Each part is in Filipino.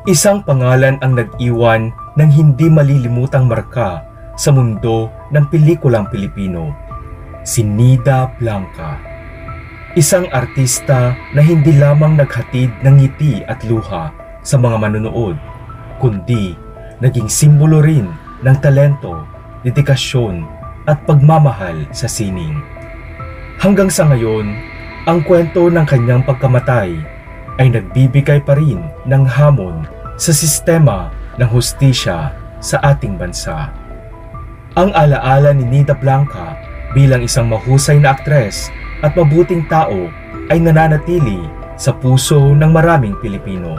Isang pangalan ang nag-iwan ng hindi malilimutang marka sa mundo ng pelikulang Pilipino, si Nida Blanca. Isang artista na hindi lamang naghatid ng ngiti at luha sa mga manonood, kundi naging simbolo rin ng talento, dedikasyon at pagmamahal sa sining. Hanggang sa ngayon, ang kwento ng kanyang pagkamatay ay nagbibigay pa rin ng hamon sa sistema ng hustisya sa ating bansa. Ang alaala ni Nida Blanca bilang isang mahusay na aktres at mabuting tao ay nananatili sa puso ng maraming Pilipino.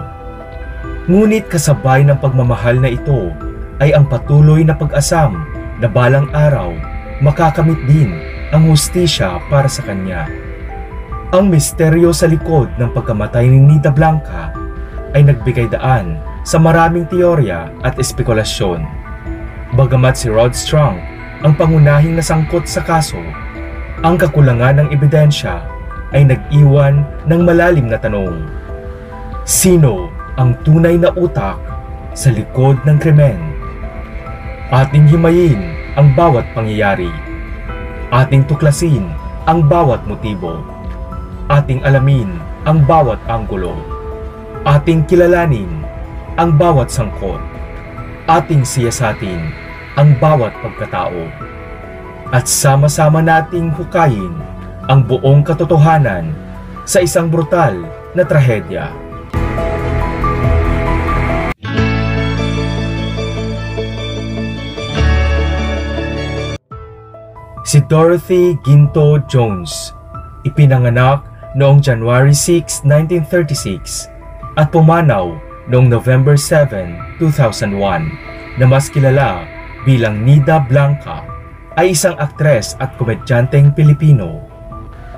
Ngunit kasabay ng pagmamahal na ito ay ang patuloy na pag-asam na balang araw makakamit din ang hustisya para sa kanya. Ang misteryo sa likod ng pagkamatay ni Nida Blanca ay nagbigay daan sa maraming teorya at espekulasyon. Bagamat si Rod Strunk ang pangunahing nasangkot sa kaso, ang kakulangan ng ebidensya ay nag-iwan ng malalim na tanong. Sino ang tunay na utak sa likod ng krimen? Ating himayin ang bawat pangyayari. Ating tuklasin ang bawat motibo. Ating alamin ang bawat anggulo. Ating kilalanin ang bawat sangkot. Ating siyasatin ang bawat pagkatao. At sama-sama nating hukayin ang buong katotohanan sa isang brutal na trahedya. Si Dorothy Ginto Jones, ipinanganak noong January 6, 1936 at pumanaw noong November 7, 2001 na mas kilala bilang Nida Blanca, ay isang aktres at komedyanteng Pilipino.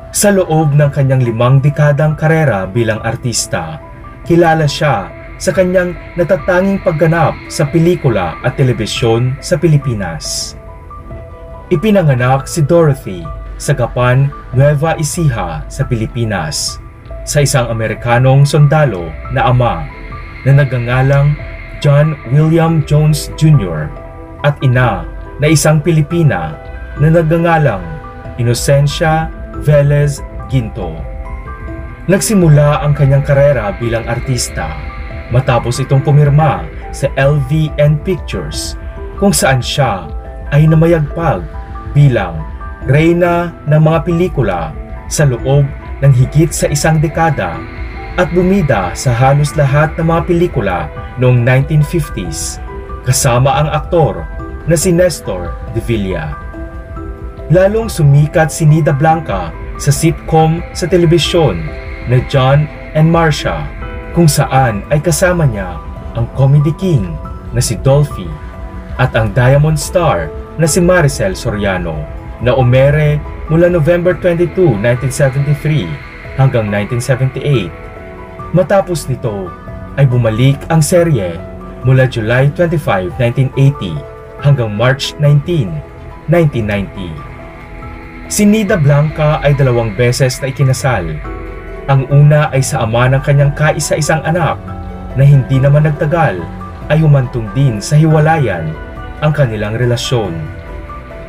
Sa loob ng kanyang 5 dekadang karera bilang artista, kilala siya sa kanyang natatanging pagganap sa pelikula at telebisyon sa Pilipinas. Ipinanganak si Dorothy sa Gapan, Nueva Ecija sa Pilipinas sa isang Amerikanong sundalo na ama na nagngangalang John William Jones Jr. at ina na isang Pilipina na nagngangalang Inocencia Velez Ginto. Nagsimula ang kanyang karera bilang artista matapos itong pumirma sa LVN Pictures kung saan siya ay namayagpag bilang reyna ng mga pelikula sa loob ng higit sa 1 dekada at bumida sa halos lahat ng mga pelikula noong 1950s kasama ang aktor na si Nestor De Villa. Lalong sumikat si Nida Blanca sa sitcom sa telebisyon na John and Marcia kung saan ay kasama niya ang comedy king na si Dolphy at ang Diamond Star na si Maricel Soriano na umere mula November 22, 1973 hanggang 1978. Matapos nito ay bumalik ang serye mula July 25, 1980 hanggang March 19, 1990. Si Nida Blanca ay 2 beses na ikinasal. Ang una ay sa ama ng kanyang kaisa-isang anak na hindi naman nagtagal ay humantong din sa hiwalayan ang kanilang relasyon.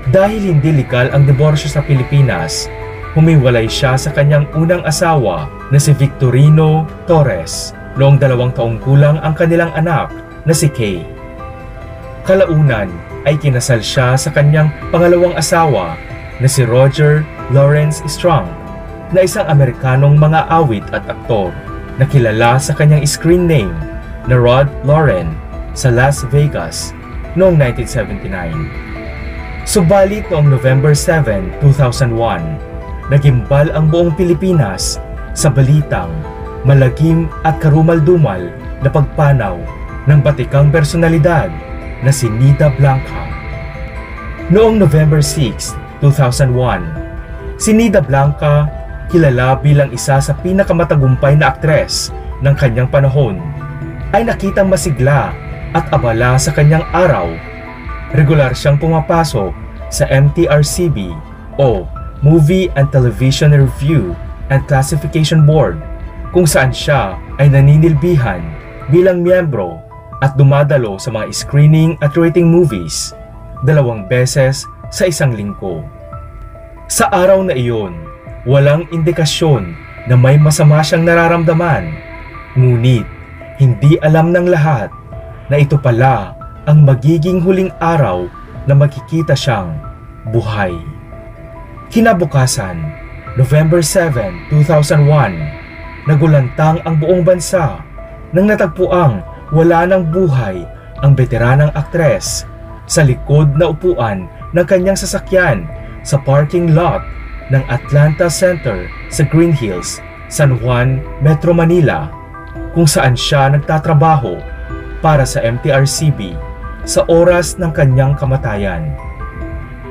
Dahil hindi legal ang diborsyo sa Pilipinas, humiwalay siya sa kanyang unang asawa na si Victorino Torres noong 2 taong gulang ang kanilang anak na si Kay. Kalaunan ay kinasal siya sa kanyang pangalawang asawa na si Roger Lawrence Strunk na isang Amerikanong mga awit at aktor na kilala sa kanyang screen name na Rod Lauren sa Las Vegas noong 1979. Subalit noong November 7, 2001, nagimbal ang buong Pilipinas sa balitang malagim at karumal-dumal na pagpanaw ng batikang personalidad na si Nida Blanca. Noong November 6, 2001, si Nida Blanca, kilala bilang isa sa pinakamatagumpay na aktres ng kanyang panahon, ay nakitang masigla at abala sa kanyang araw. Regular siyang pumapasok sa MTRCB o Movie and Television Review and Classification Board kung saan siya ay naninilbihan bilang miyembro at dumadalo sa mga screening at rating movies 2 beses sa isang linggo. Sa araw na iyon, walang indikasyon na may masama siyang nararamdaman, ngunit hindi alam ng lahat na ito pala ang magiging huling araw na makikita siyang buhay. Kinabukasan, November 7, 2001, nagulantang ang buong bansa nang natagpuang wala ng buhay ang veteranang aktres sa likod na upuan ng kanyang sasakyan sa parking lot ng Atlanta Center sa Green Hills, San Juan, Metro Manila, kung saan siya nagtatrabaho para sa MTRCB sa oras ng kanyang kamatayan.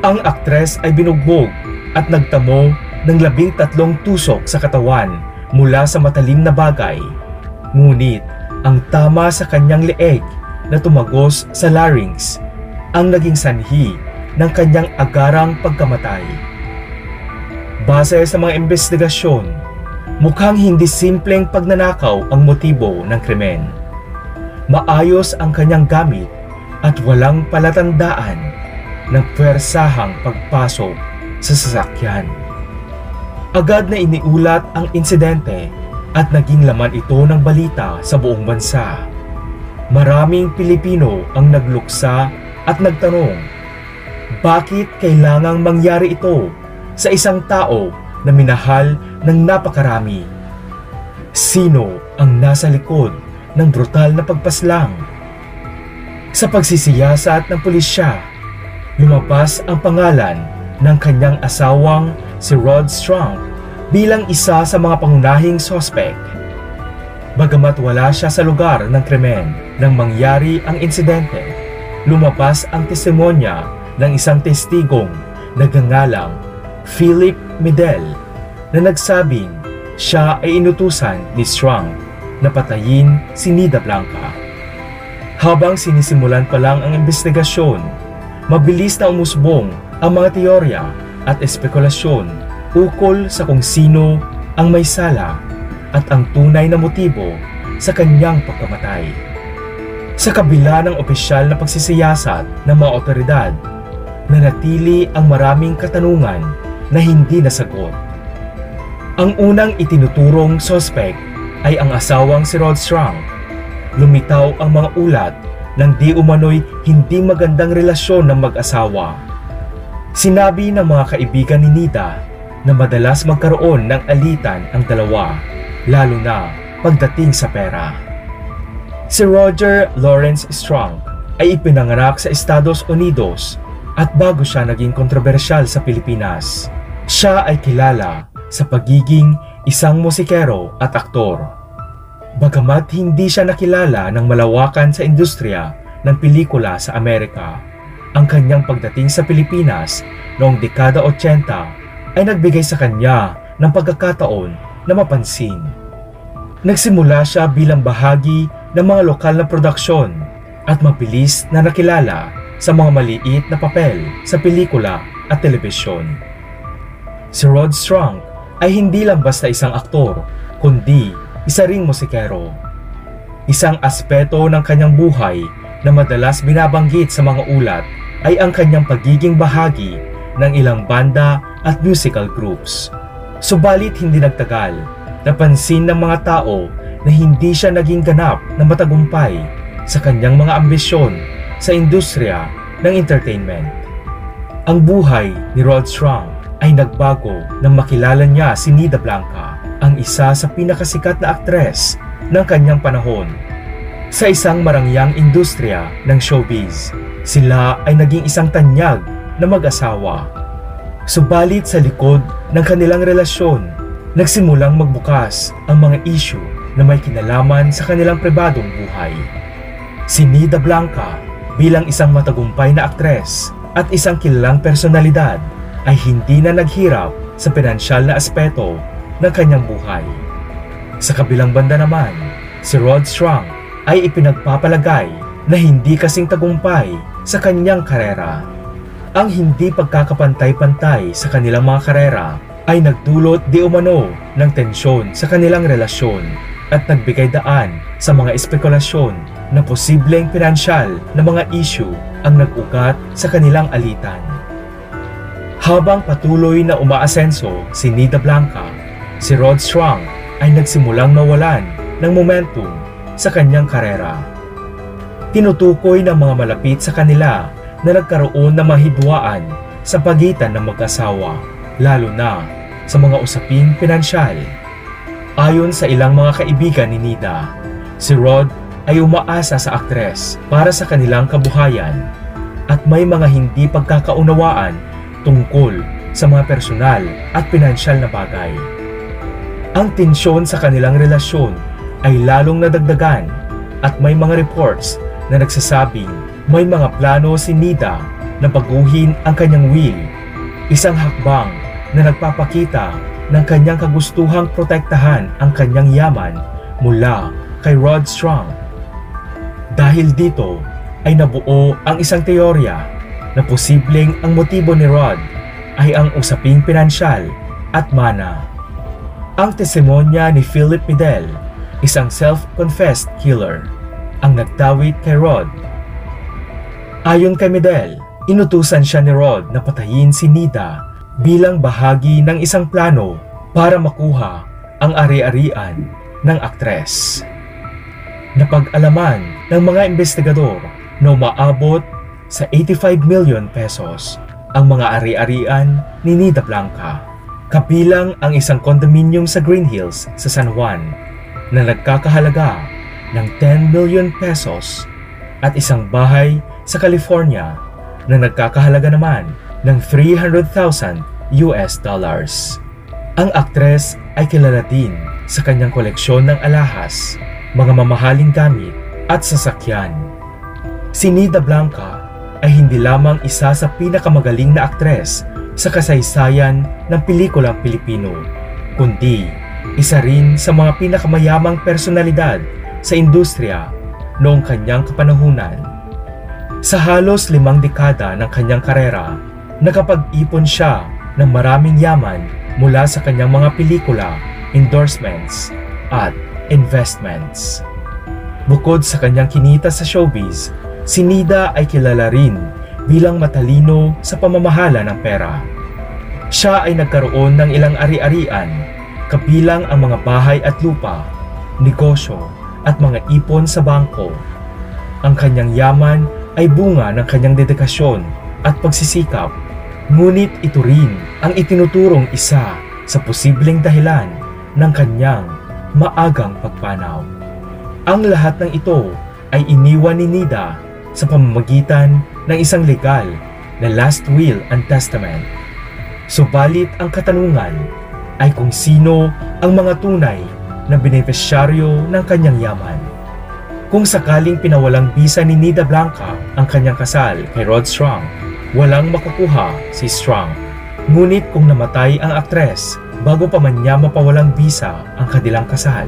Ang aktres ay binugbog at nagtamo ng 13 tusok sa katawan mula sa matalim na bagay. Ngunit ang tama sa kanyang leeg na tumagos sa larynx ang naging sanhi ng kanyang agarang pagkamatay. Base sa mga investigasyon, mukhang hindi simpleng pagnanakaw ang motibo ng krimen. Maayos ang kanyang gamit at walang palatandaan ng puwersahang pagpasok sa sasakyan. Agad na iniulat ang insidente at naging laman ito ng balita sa buong bansa. Maraming Pilipino ang nagluksa at nagtanong, bakit kailangang mangyari ito sa isang tao na minahal ng napakarami? Sino ang nasa likod ng brutal na pagpaslang? Sa pagsisiyasat ng pulisya, lumabas ang pangalan ng kanyang asawang si Rod Strunk bilang isa sa mga pangunahing sospek. Bagamat wala siya sa lugar ng krimen nang mangyari ang insidente, lumabas ang testimonya ng isang testigong nagngangalang Philip Medel na nagsabing siya ay inutusan ni Strunk na patayin si Nida Blanca. Habang sinisimulan pa lang ang investigasyon, mabilis na umusbong ang mga teorya at espekulasyon ukol sa kung sino ang may sala at ang tunay na motibo sa kanyang pagkamatay. Sa kabila ng opisyal na pagsisiyasat ng mga otoridad, nanatili ang maraming katanungan na hindi nasagot. Ang unang itinuturong sospek ay ang asawang si Rod Strunk. Lumitaw ang mga ulat ng di umano'y hindi magandang relasyon ng mag-asawa. Sinabi ng mga kaibigan ni Nida na madalas magkaroon ng alitan ang dalawa, lalo na pagdating sa pera. Si Roger Lawrence Strunk ay ipinanganak sa Estados Unidos at bago siya naging kontrobersyal sa Pilipinas, siya ay kilala sa pagiging isang musikero at aktor. Bagamat hindi siya nakilala ng malawakan sa industriya ng pelikula sa Amerika, ang kanyang pagdating sa Pilipinas noong dekada 80 ay nagbigay sa kanya ng pagkakataon na mapansin. Nagsimula siya bilang bahagi ng mga lokal na produksyon at mabilis na nakilala sa mga maliit na papel sa pelikula at telebisyon. Si Rod Strunk ay hindi lang basta isang aktor, kundi isa ring musikero. Isang aspeto ng kanyang buhay na madalas binabanggit sa mga ulat ay ang kanyang pagiging bahagi ng ilang banda at musical groups. Subalit hindi nagtagal, napansin ng mga tao na hindi siya naging ganap na matagumpay sa kanyang mga ambisyon sa industriya ng entertainment. Ang buhay ni Rod Strunk ay nagbago nang makilala niya si Nida Blanca, ang isa sa pinakasikat na aktres ng kanyang panahon. Sa isang marangyang industriya ng showbiz, sila ay naging isang tanyag na mag-asawa. Subalit sa likod ng kanilang relasyon, nagsimulang magbukas ang mga issue na may kinalaman sa kanilang pribadong buhay. Si Nida Blanca bilang isang matagumpay na aktres at isang kilalang personalidad ay hindi na naghirap sa pinansyal na aspeto ng kanyang buhay. Sa kabilang banda naman, si Rod Strunk ay ipinagpapalagay na hindi kasing tagumpay sa kanyang karera. Ang hindi pagkakapantay-pantay sa kanilang mga karera ay nagdulot di umano ng tensyon sa kanilang relasyon at nagbigay daan sa mga espekulasyon na posibleng pinansyal na mga issue ang nag-ugat sa kanilang alitan. Habang patuloy na umaasenso si Nida Blanca, si Rod Strong ay nagsimulang mawalan ng momentum sa kanyang karera. Tinutukoy ng mga malapit sa kanila na nagkaroon ng mahidwaan sa pagitan ng mag-asawa, lalo na sa mga usaping pinansyal. Ayon sa ilang mga kaibigan ni Nida, si Rod ay umaasa sa aktres para sa kanilang kabuhayan at may mga hindi pagkakaunawaan tungkol sa mga personal at pinansyal na bagay. Ang tensyon sa kanilang relasyon ay lalong nadagdagan at may mga reports na nagsasabing may mga plano si Nida na baguhin ang kanyang will, isang hakbang na nagpapakita ng kanyang kagustuhang protektahan ang kanyang yaman mula kay Rod Strong. Dahil dito ay nabuo ang isang teorya na posibleng ang motibo ni Rod ay ang usaping pinansyal at mana. Ang testimonya ni Philip Medel, isang self-confessed killer, ang nagtawid kay Rod. Ayon kay Medel, inutusan siya ni Rod na patayin si Nida bilang bahagi ng isang plano para makuha ang ari-arian ng aktres. Napag-alaman ng mga investigador na umaabot sa 85 million pesos ang mga ari-arian ni Nida Blanca, kabilang ang isang condominium sa Green Hills sa San Juan na nagkakahalaga ng 10 million pesos at isang bahay sa California na nagkakahalaga naman ng $300,000. Ang aktres ay kilala din sa kanyang koleksyon ng alahas, mga mamahaling gamit at sasakyan. Si Nida Blanca ay hindi lamang isa sa pinakamagaling na aktres sa kasaysayan ng pelikulang Pilipino, kundi isa rin sa mga pinakamayamang personalidad sa industriya noong kanyang kapanahunan. Sa halos 5 dekada ng kanyang karera, nakapag-ipon siya ng maraming yaman mula sa kanyang mga pelikula, endorsements, at investments. Bukod sa kanyang kinita sa showbiz, si Nida ay kilala rin bilang matalino sa pamamahala ng pera. Siya ay nagkaroon ng ilang ari-arian, kabilang ang mga bahay at lupa, negosyo, at mga ipon sa bangko. Ang kanyang yaman ay bunga ng kanyang dedikasyon at pagsisikap, ngunit ito rin ang itinuturong isa sa posibleng dahilan ng kanyang maagang pagpanaw. Ang lahat ng ito ay iniwan ni Nida sa pamamagitan ng isang legal na last will and testament. Subalit ang katanungan ay kung sino ang mga tunay na benepisyaryo ng kanyang yaman. Kung sakaling pinawalang bisa ni Nida Blanca ang kanyang kasal kay Rod Strong, walang makukuha si Strong. Ngunit kung namatay ang aktres bago pa man niya mapawalang bisa ang kanilang kasal,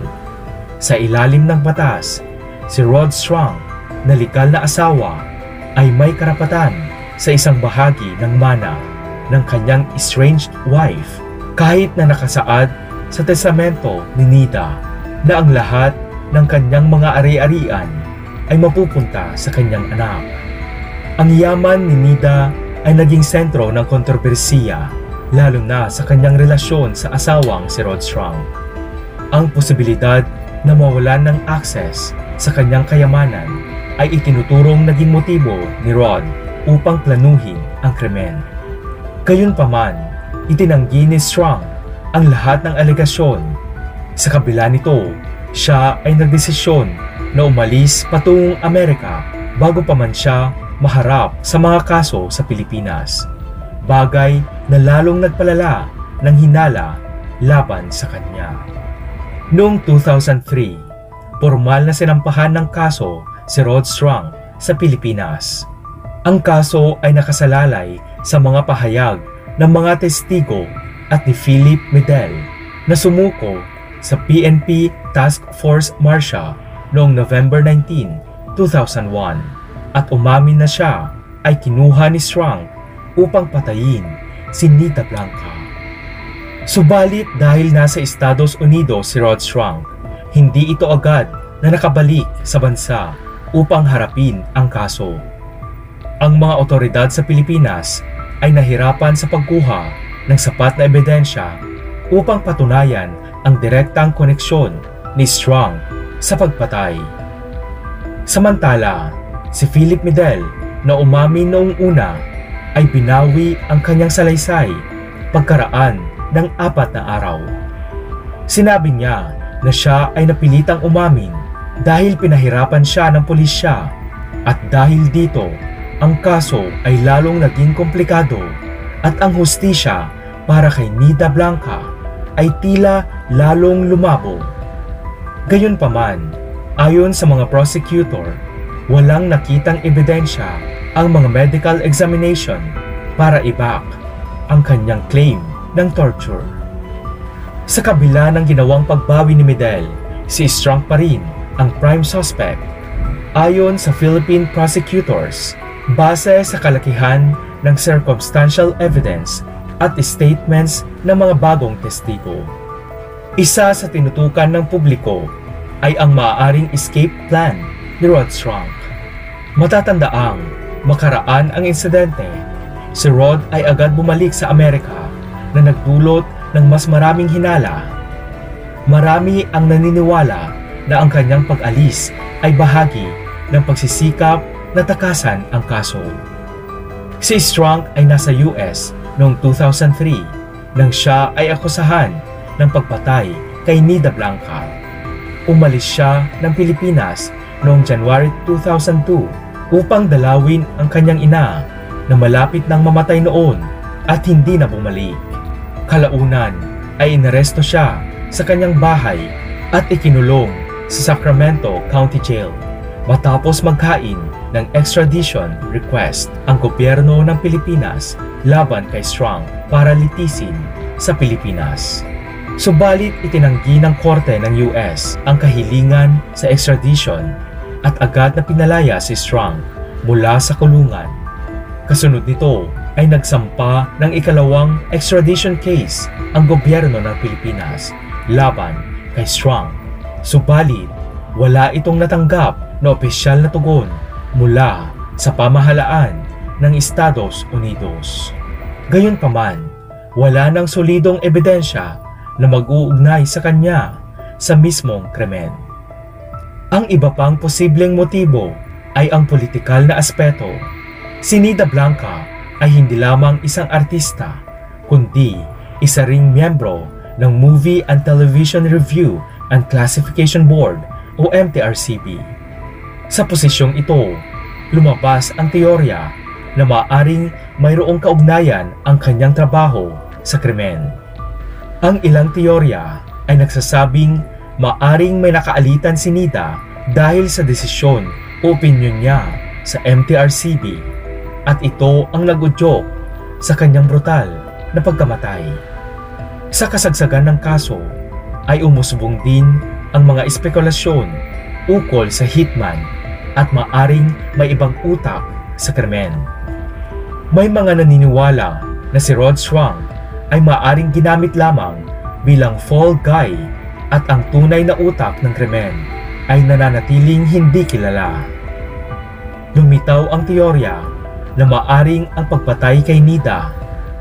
sa ilalim ng batas, si Rod Strong na legal na asawa ay may karapatan sa isang bahagi ng mana ng kanyang estranged wife, kahit na nakasaad sa testamento ni Nida na ang lahat ng kanyang mga ari-arian ay mapupunta sa kanyang anak. Ang yaman ni Nida ay naging sentro ng kontrobersiya, lalo na sa kanyang relasyon sa asawang si Rod Strong. Ang posibilidad na mawalan ng access sa kanyang kayamanan ay itinuturong naging motibo ni Rod upang planuhin ang krimen. Gayunpaman, itinanggi ni Strong ang lahat ng alegasyon. Sa kabila nito, siya ay nagdesisyon na umalis patungong Amerika bago pa man siya maharap sa mga kaso sa Pilipinas, bagay na lalong nagpalala ng hinala laban sa kanya. Noong 2003, formal na sinampahan ng kaso si Rod Strong sa Pilipinas. Ang kaso ay nakasalalay sa mga pahayag ng mga testigo at ni Philip Medel na sumuko sa PNP Task Force Marcia noong November 19, 2001 at umamin na siya ay kinuha ni Strong upang patayin si Nida Blanca. Subalit dahil nasa Estados Unidos si Rod Strong, hindi ito agad na nakabalik sa bansa upang harapin ang kaso. Ang mga otoridad sa Pilipinas ay nahirapan sa pagkuha ng sapat na ebidensya upang patunayan ang direktang koneksyon ni Strang sa pagpatay. Samantala, si Philip Medel na umamin noong una ay binawi ang kanyang salaysay pagkaraan ng 4 na araw. Sinabi niya na siya ay napilitang umamin dahil pinahirapan siya ng pulisya at dahil dito ang kaso ay lalong naging komplikado at ang hustisya para kay Nida Blanca ay tila lalong lumabo. Gayunpaman, ayon sa mga prosecutor, walang nakitang ebidensya ang mga medical examination para i-back ang kanyang claim ng torture. Sa kabila ng ginawang pagbawi ni Medel, si Strang pa rin ang prime suspect. Ayon sa Philippine prosecutors, base sa kalakihan ng circumstantial evidence at statements ng mga bagong testigo. Isa sa tinutukan ng publiko ay ang maaaring escape plan ni Rod Strang. Matatandaang makaraan ang insidente, si Rod ay agad bumalik sa Amerika na nagdulot ng mas maraming hinala. Marami ang naniniwala na ang kanyang pag-alis ay bahagi ng pagsisikap na takasan ang kaso. Si Strang ay nasa US noong 2003 nang siya ay akusahan ng pagpatay kay Nida Blanca. Umalis siya ng Pilipinas noong January 2002 upang dalawin ang kanyang ina na malapit nang mamatay noon at hindi na bumalik. Kalaunan ay inaresto siya sa kanyang bahay at ikinulong sa Sacramento County Jail matapos maghain ng extradition request ang gobyerno ng Pilipinas laban kay Strang para litisin sa Pilipinas. Subalit itinanggi ng korte ng US ang kahilingan sa extradition at agad na pinalaya si Strang mula sa kulungan. Kasunod nito ay nagsampa ng ikalawang extradition case ang gobyerno ng Pilipinas laban kay Strang. Subalit wala itong natanggap na opisyal na tugon mula sa pamahalaan ng Estados Unidos. Gayunpaman, wala nang solidong ebidensya na mag-uugnay sa kanya sa mismong krimen. Ang iba pang posibleng motibo ay ang politikal na aspeto. Si Nida Blanca ay hindi lamang isang artista, kundi isa ring miyembro ng Movie and Television Review and Classification Board o MTRCB. Sa posisyong ito, lumabas ang teorya na maaaring mayroong kaugnayan ang kanyang trabaho sa krimen. Ang ilang teorya ay nagsasabing maaaring may nakaalitan si Nida dahil sa desisyon o opinyon niya sa MTRCB at ito ang nag-udyok sa kanyang brutal na pagkamatay. Sa kasagsagan ng kaso ay umusbong din ang mga espekulasyon ukol sa hitman at maaring may ibang utak sa krimen. May mga naniniwala na si Rod Strang ay maaring ginamit lamang bilang fall guy at ang tunay na utak ng krimen ay nananatiling hindi kilala. Lumitaw ang teorya na maaring ang pagpatay kay Nida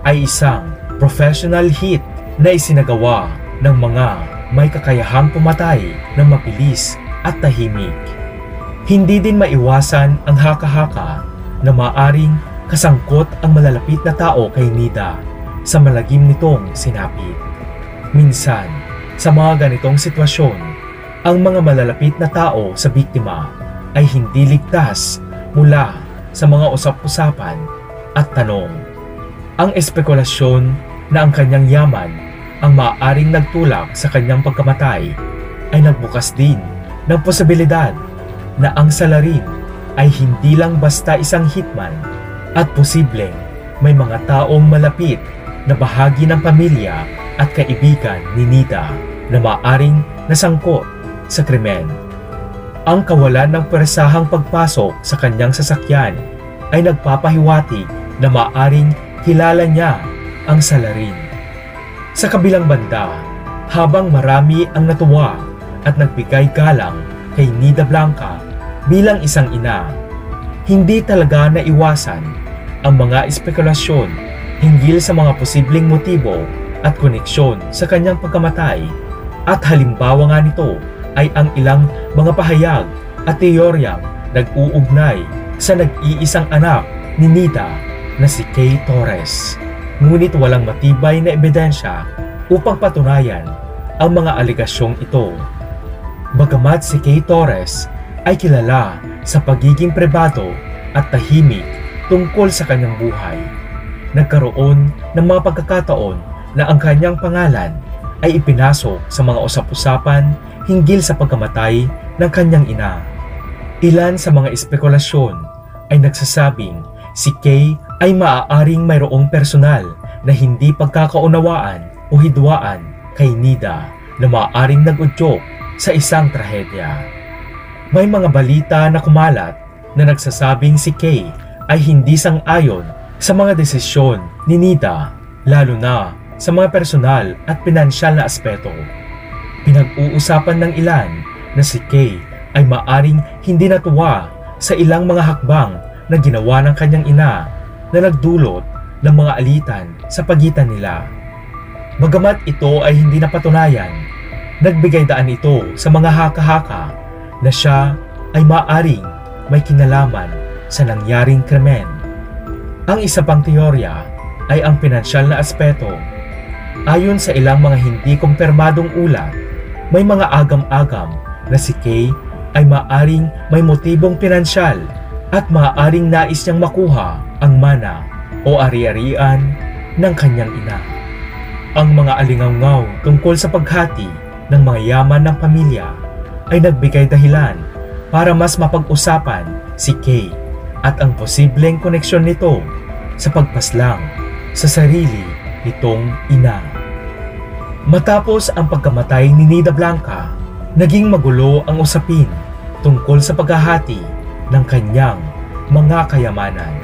ay isang professional hit na isinagawa ng mga may kakayahang pumatay ng mabilis at tahimik. Hindi din maiwasan ang haka-haka na maaring kasangkot ang malalapit na tao kay Nida sa malagim nitong sinapit. Minsan, sa mga ganitong sitwasyon, ang mga malalapit na tao sa biktima ay hindi ligtas mula sa mga usap-usapan at tanong. Ang espekulasyon na ang kanyang yaman ang maaaring nagtulak sa kanyang pagkamatay ay nagbukas din ng posibilidad na ang salarin ay hindi lang basta isang hitman at posibleng may mga taong malapit na bahagi ng pamilya at kaibigan ni Nida na maaaring nasangkot sa krimen. Ang kawalan ng persahang pagpasok sa kanyang sasakyan ay nagpapahiwatig na maaaring kilala niya ang salarin. Sa kabilang banda, habang marami ang natuwa at nagbigay galang kay Nida Blanca bilang isang ina. Hindi talaga naiwasan ang mga espekulasyon hinggil sa mga posibleng motibo at koneksyon sa kanyang pagkamatay, at halimbawa nga nito ay ang ilang mga pahayag at teoryang nag-uugnay sa nag-iisang anak ni Nida na si Kay Torres. Ngunit walang matibay na ebidensya upang patunayan ang mga alegasyong ito. Bagamat si Kay Torres ay kilala sa pagiging pribado at tahimik tungkol sa kanyang buhay, nagkaroon ng mga pagkakataon na ang kanyang pangalan ay ipinasok sa mga usap-usapan hinggil sa pagkamatay ng kanyang ina. Ilan sa mga espekulasyon ay nagsasabing si Kay ay maaaring mayroong personal na hindi pagkakaunawaan o hidwaan kay Nida na maaaring nag-udyok sa isang trahedya. May mga balita na kumalat na nagsasabing si Kay ay hindi sang-ayon sa mga desisyon ni Nida, lalo na sa mga personal at pinansyal na aspeto. Pinag-uusapan ng ilan na si Kay ay maaring hindi natuwa sa ilang mga hakbang na ginawa ng kanyang ina na nagdulot ng mga alitan sa pagitan nila. Bagamat ito ay hindi napatunayan, nagbigay daan ito sa mga haka-haka na siya ay maaring may kinalaman sa nangyaring krimen. Ang isa pang teorya ay ang pinansyal na aspeto. Ayon sa ilang mga hindi kumpirmadong ulat, may mga agam-agam na si Kay ay maaring may motibong pinansyal at maaring nais niyang makuha ang mana o ari-arian ng kanyang ina. Ang mga alingaw-ngaw tungkol sa paghati ng mga yaman ng pamilya ay nagbigay dahilan para mas mapag-usapan si Kay at ang posibleng koneksyon nito sa pagpaslang sa sarili nitong ina. Matapos ang pagkamatay ni Nida Blanca, naging magulo ang usapin tungkol sa paghahati ng kanyang mga kayamanan.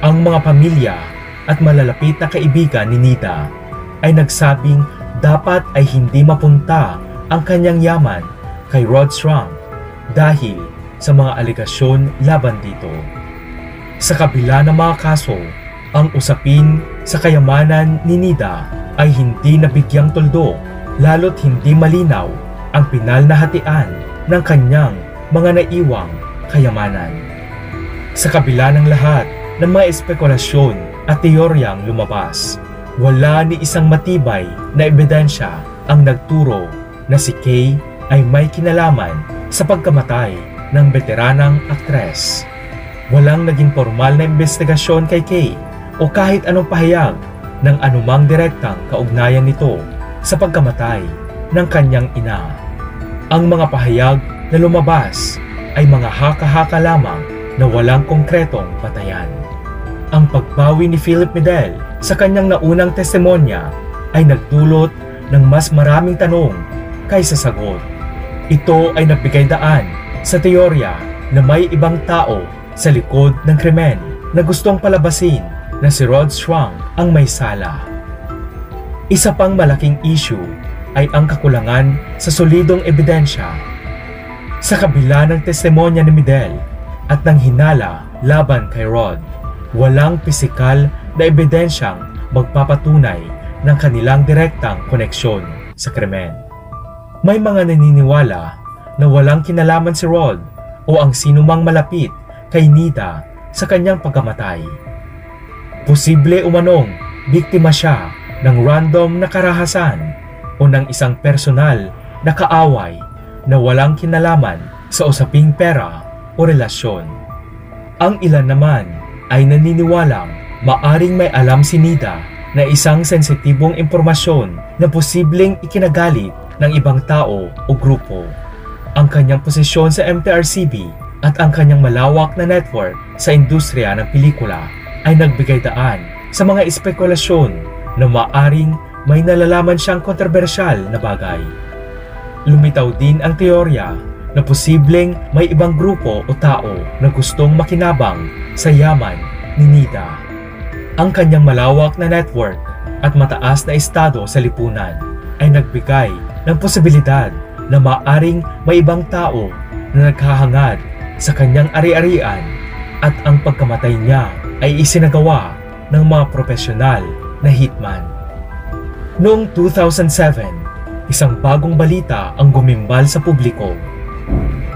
Ang mga pamilya at malalapit na kaibigan ni Nida ay nagsabing dapat ay hindi mapunta ang kanyang yaman kay Rod Strang dahil sa mga alegasyon laban dito. Sa kabila ng mga kaso, ang usapin sa kayamanan ni Nida ay hindi nabigyang tuldok, lalo't hindi malinaw ang pinal na hatian ng kanyang mga naiwang kayamanan. Sa kabila ng lahat ng mga espekulasyon at teoryang lumabas, wala ni isang matibay na ebidensya ang nagturo na si Kay ay may kinalaman sa pagkamatay ng veteranang aktres. Walang naging formal na investigasyon kay Kay o kahit anong pahayag ng anumang direktang kaugnayan nito sa pagkamatay ng kanyang ina. Ang mga pahayag na lumabas ay mga haka-haka lamang na walang konkretong batayan. Ang pagbawi ni Philip Medel sa kanyang naunang testimonya ay nagdulot ng mas maraming tanong kaysa sagot. Ito ay nagbigay daan sa teorya na may ibang tao sa likod ng krimen na gustong palabasin na si Rod Strang ang may sala. Isa pang malaking issue ay ang kakulangan sa solidong ebidensya. Sa kabila ng testimonya ni Medel at ng hinala laban kay Rod, walang pisikal na ebidensyang magpapatunay ng kanilang direktang koneksyon sa krimen. May mga naniniwala na walang kinalaman si Rod o ang sinumang malapit kay Nida sa kanyang pagkamatay. Posible umanong biktima siya ng random na karahasan o ng isang personal na kaaway na walang kinalaman sa usaping pera o relasyon. Ang ilan naman ay naniniwalang maaring may alam si Nida na isang sensitibong impormasyon na posibleng ikinagalit ng ibang tao o grupo. Ang kanyang posisyon sa MTRCB at ang kanyang malawak na network sa industriya ng pelikula ay nagbigay daan sa mga espekulasyon na maaring may nalalaman siyang kontrobersyal na bagay. Lumitaw din ang teorya na posibleng may ibang grupo o tao na gustong makinabang sa yaman ni Nida. Ang kanyang malawak na network at mataas na estado sa lipunan ay nagbigay ng posibilidad na maaring may ibang tao na naghahangad sa kanyang ari-arian at ang pagkamatay niya ay isinagawa ng mga profesional na hitman. Noong 2007, isang bagong balita ang gumimbal sa publiko.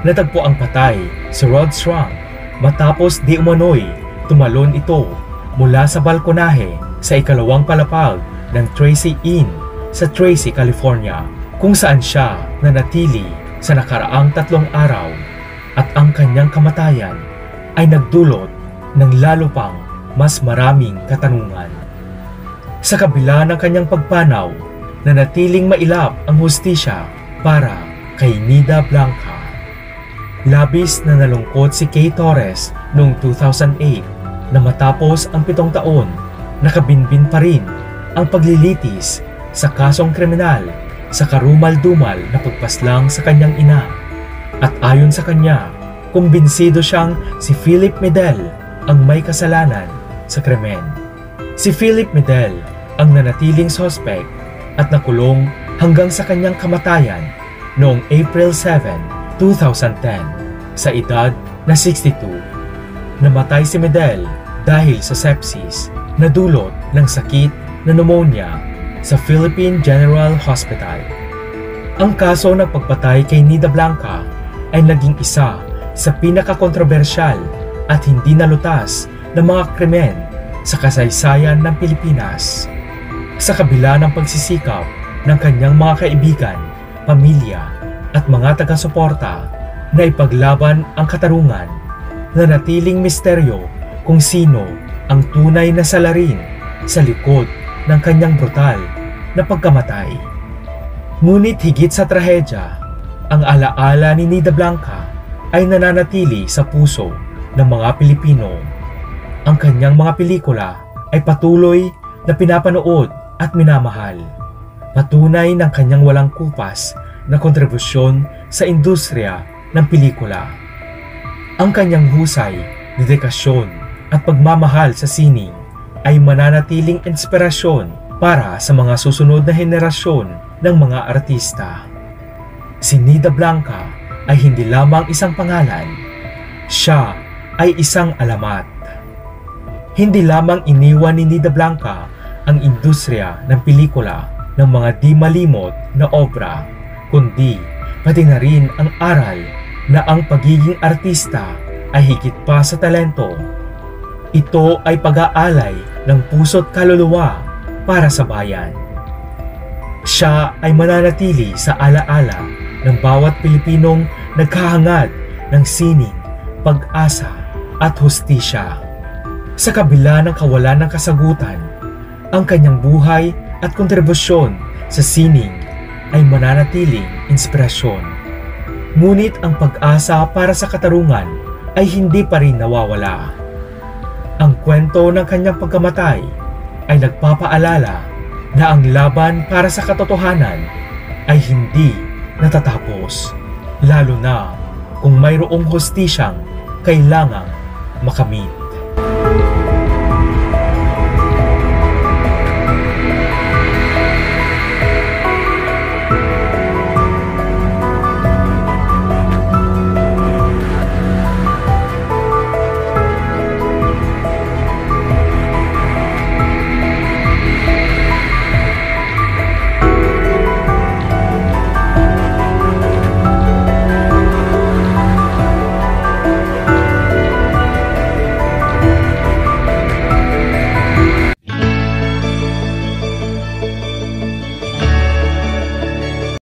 Natagpo ang patay si Rod Strunk matapos di umano'y tumalon ito mula sa balkonahe sa ikalawang palapag ng Tracy Inn sa Tracy, California, kung saan siya nanatili sa nakaraang 3 araw, at ang kanyang kamatayan ay nagdulot ng lalo pang mas maraming katanungan. Sa kabila ng kanyang pagpanaw, nanatiling mailap ang hustisya para kay Nida Blanca. Labis na nalungkot si Kay Torres noong 2008 na matapos ang 7 taon, nakabinbin pa rin ang paglilitis sa kasong kriminal sa karumal-dumal na pagpaslang sa kanyang ina. At ayon sa kanya, kumbinsido siyang si Philip Medel ang may kasalanan sa krimen. Si Philip Medel ang nanatiling suspect at nakulong hanggang sa kanyang kamatayan noong April 7, 2010 sa edad na 62. Namatay si Medel dahil sa sepsis na dulot ng sakit na pneumonia sa Philippine General Hospital. Ang kaso ng pagpatay kay Nida Blanca ay naging isa sa pinakakontrobersyal at hindi nalutas na mga krimen sa kasaysayan ng Pilipinas. Sa kabila ng pagsisikap ng kanyang mga kaibigan, pamilya at mga taga-suporta na ipaglaban ang katarungan, nanatiling misteryo kung sino ang tunay na salarin sa likod ng kanyang brutal na pagkamatay. Ngunit higit sa trahedya, ang alaala ni Nida Blanca ay nananatili sa puso ng mga Pilipino. Ang kanyang mga pelikula ay patuloy na pinapanood at minamahal. Patunay ng kanyang walang kupas na kontribusyon sa industriya ng pelikula. Ang kanyang husay, dedikasyon at pagmamahal sa sining ay mananatiling inspirasyon para sa mga susunod na henerasyon ng mga artista. Si Nida Blanca ay hindi lamang isang pangalan, siya ay isang alamat. Hindi lamang iniwan ni Nida Blanca ang industriya ng pelikula ng mga di malimot na obra, kundi pati na rin ang aral na ang pagiging artista ay higit pa sa talento. Ito ay pag-aalay ng puso't kaluluwa para sa bayan. Siya ay mananatili sa alaala ng bawat Pilipinong naghahangad ng sining, pag-asa at hustisya. Sa kabila ng kawalan ng kasagutan, ang kanyang buhay at kontribusyon sa sining ay mananatiling inspirasyon. Ngunit ang pag-asa para sa katarungan ay hindi pa rin nawawala. Ang kwento ng kanyang pagkamatay ay nagpapaalala na ang laban para sa katotohanan ay hindi natatapos, lalo na kung mayroong hustisyang kailangang makamit.